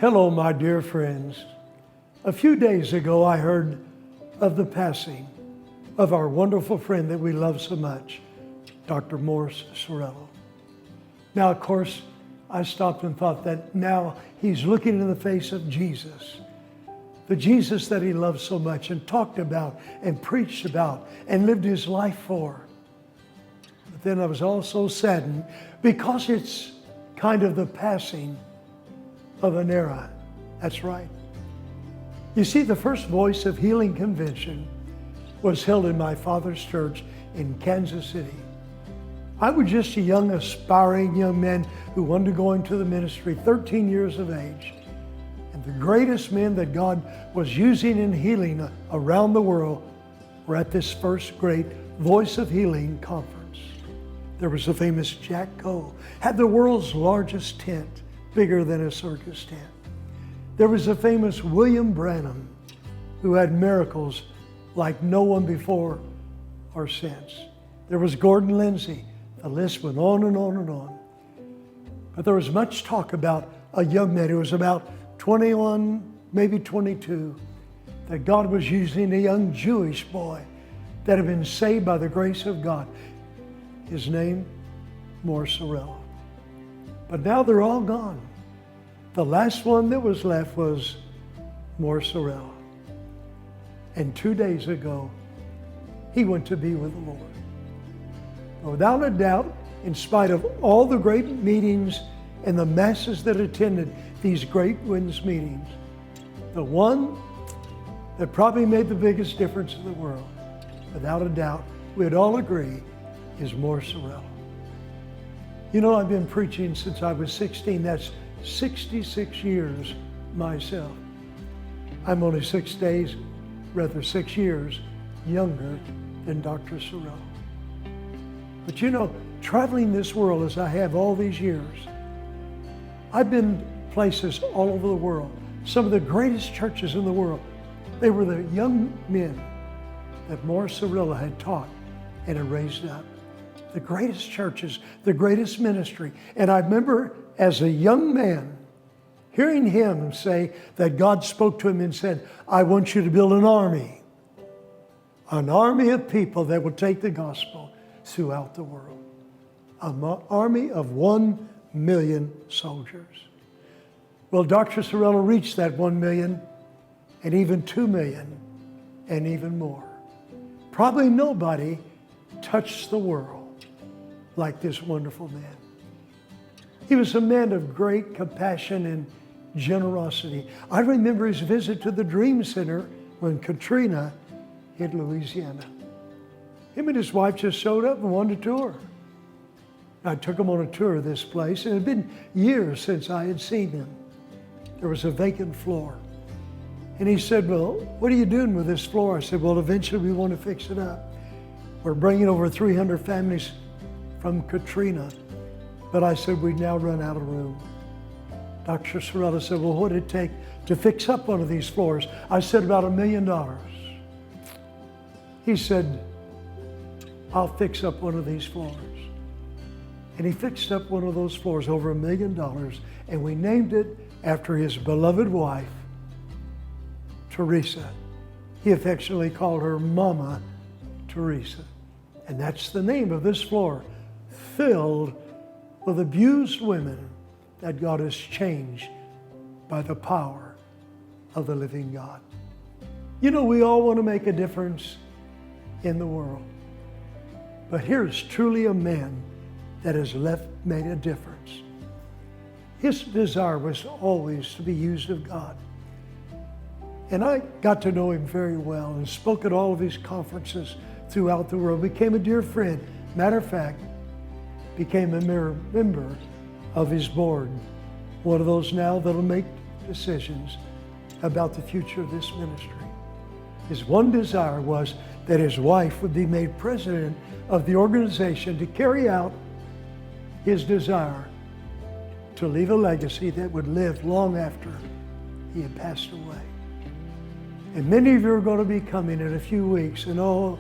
Hello, my dear friends. A few days ago, I heard of the passing of our wonderful friend that we love so much, Dr. Morris Cerullo. Now, of course, I stopped and thought that now he's looking in the face of Jesus, the Jesus that he loved so much and talked about and preached about and lived his life for. But then I was also saddened because it's kind of the passing of an era. That's right. You see, the first Voice of Healing convention was held in my father's church in Kansas City. I was just a young, aspiring young man who wanted to go into the ministry, 13 years of age. And the greatest men that God was using in healing around the world were at this first great Voice of Healing conference. There was the famous Jack Coe, had the world's largest tent, bigger than a circus tent. There was the famous William Branham, who had miracles like no one before or since. There was Gordon Lindsay. The list went on and on and on. But there was much talk about a young man who was about 21, maybe 22, that God was using a young Jewish boy that had been saved by the grace of God. His name, Morris Cerullo. But now they're all gone. The last one that was left was Morris Cerullo. And 2 days ago, he went to be with the Lord. Without a doubt, in spite of all the great meetings and the masses that attended these great women's meetings, the one that probably made the biggest difference in the world, without a doubt, we'd all agree, is Morris Cerullo. You know, I've been preaching since I was 16. That's 66 years myself. I'm only 6 years younger than Dr. Cerullo. But you know, traveling this world as I have all these years, I've been places all over the world. Some of the greatest churches in the world, they were the young men that Morris Cerullo had taught and had raised up. The greatest churches, the greatest ministry. And I remember as a young man hearing him say that God spoke to him and said, I want you to build an army of people that will take the gospel throughout the world. An army of 1 million soldiers. Well, Dr. Cerullo reached that 1 million and even 2 million and even more. Probably nobody touched the world like this wonderful man. He was a man of great compassion and generosity. I remember his visit to the Dream Center when Katrina hit Louisiana. Him and his wife just showed up and wanted a tour. I took him on a tour of this place, and it had been years since I had seen him. There was a vacant floor. And he said, well, what are you doing with this floor? I said, well, eventually we want to fix it up. We're bringing over 300 families from Katrina. But I said, we'd now run out of room. Dr. Cerullo said, well, what would it take to fix up one of these floors? I said, about $1 million. He said, I'll fix up one of these floors. And he fixed up one of those floors, over $1 million, and we named it after his beloved wife, Teresa. He affectionately called her Mama Teresa. And that's the name of this floor, filled with abused women that God has changed by the power of the living God. You know, we all want to make a difference in the world. But here's truly a man that has made a difference. His desire was always to be used of God. And I got to know him very well and spoke at all of his conferences throughout the world, became a dear friend. Matter of fact, became a member of his board, one of those now that'll make decisions about the future of this ministry. His one desire was that his wife would be made president of the organization to carry out his desire to leave a legacy that would live long after he had passed away. And many of you are going to be coming in a few weeks, and oh,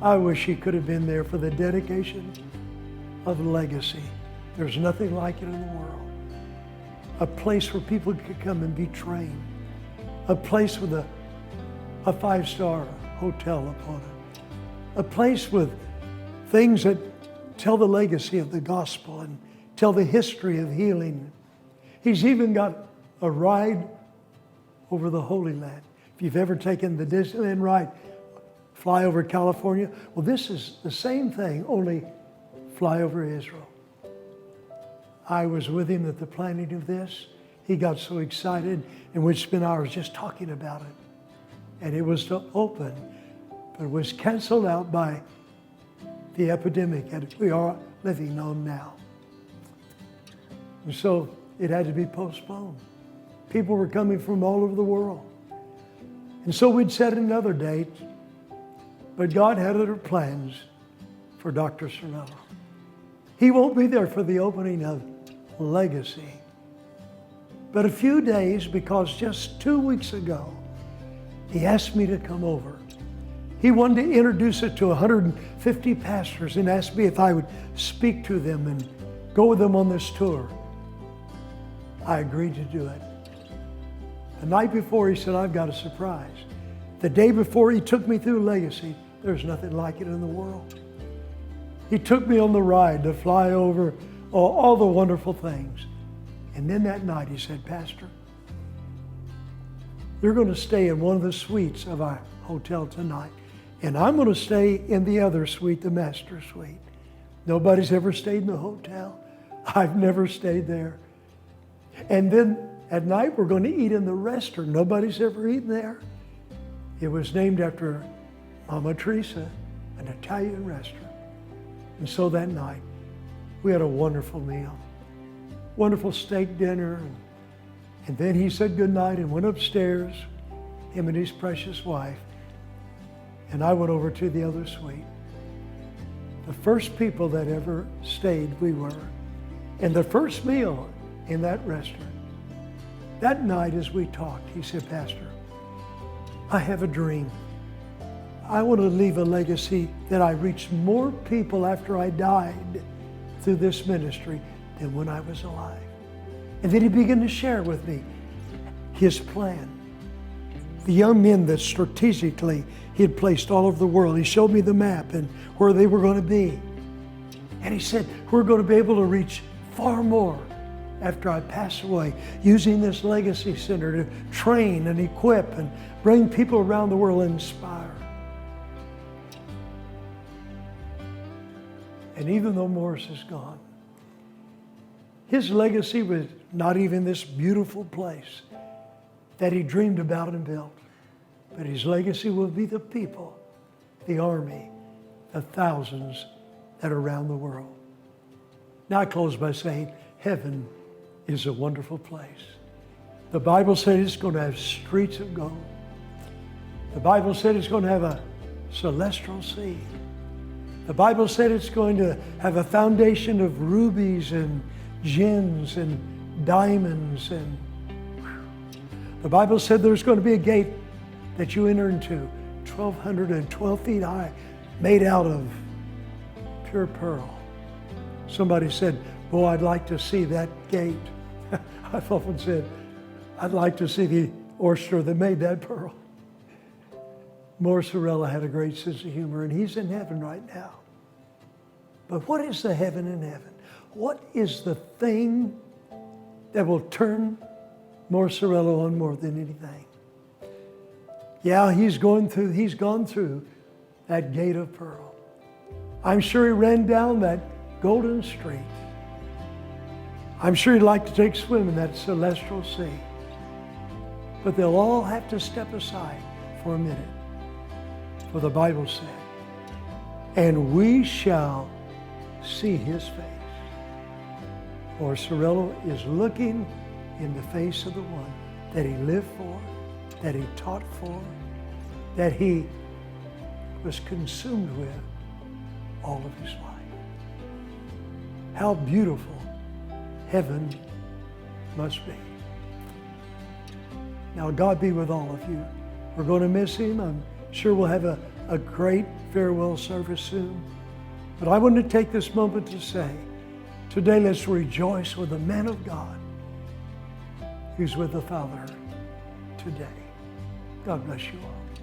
I wish he could have been there for the dedication of legacy. There's nothing like it in the world. a place where people could come and be trained, a place with a 5-star hotel upon it, a place with things that tell the legacy of the gospel and tell the history of healing. He's even got a ride over the Holy Land. If you've ever taken the Disneyland ride, fly over California, well, this is the same thing, only fly over Israel. I was with him at the planning of this. He got so excited, and we'd spend hours just talking about it. And it was to open, but it was canceled out by the epidemic that we are living on now. And so it had to be postponed. People were coming from all over the world. And so we'd set another date, but God had other plans for Dr. Cerullo. He won't be there for the opening of Legacy. But a few days, because just 2 weeks ago, he asked me to come over. He wanted to introduce it to 150 pastors and asked me if I would speak to them and go with them on this tour. I agreed to do it. The night before, he said, I've got a surprise. The day before, he took me through Legacy. There's nothing like it in the world. He took me on the ride to fly over all the wonderful things. And then that night, he said, Pastor, you're going to stay in one of the suites of our hotel tonight. And I'm going to stay in the other suite, the master suite. Nobody's ever stayed in the hotel. I've never stayed there. And then at night, we're going to eat in the restaurant. Nobody's ever eaten there. It was named after Mama Teresa, an Italian restaurant. And so that night, we had a wonderful meal, wonderful steak dinner. And then he said goodnight and went upstairs, him and his precious wife. And I went over to the other suite. The first people that ever stayed, we were. And the first meal in that restaurant. That night as we talked, he said, Pastor, I have a dream. I want to leave a legacy that I reached more people after I died through this ministry than when I was alive. And then he began to share with me his plan. The young men that strategically he had placed all over the world. He showed me the map and where they were going to be. And he said, we're going to be able to reach far more after I pass away, using this legacy center to train and equip and bring people around the world and inspire. And even though Morris is gone, his legacy was not even this beautiful place that he dreamed about and built. But his legacy will be the people, the army, the thousands that are around the world. Now I close by saying, heaven is a wonderful place. The Bible said it's going to have streets of gold. The Bible said it's going to have a celestial sea. The Bible said it's going to have a foundation of rubies and gems and diamonds. And the Bible said there's going to be a gate that you enter into, 1,212 feet high, made out of pure pearl. Somebody said, boy, I'd like to see that gate. I've often said, I'd like to see the oyster that made that pearl. Morris Cerullo had a great sense of humor, and he's in heaven right now. But what is the heaven in heaven? What is the thing that will turn Morris Cerullo on more than anything? Yeah, he's gone through that gate of pearl. I'm sure he ran down that golden street. I'm sure he'd like to take a swim in that celestial sea. But they'll all have to step aside for a minute. For the Bible said, and we shall see his face. For Cerullo is looking in the face of the one that he lived for, that he taught for, that he was consumed with all of his life. How beautiful heaven must be. Now, God be with all of you. We're going to miss him. I'm sure we'll have a great farewell service soon. But I want to take this moment to say, today let's rejoice with the man of God He's with the Father today. God bless you all.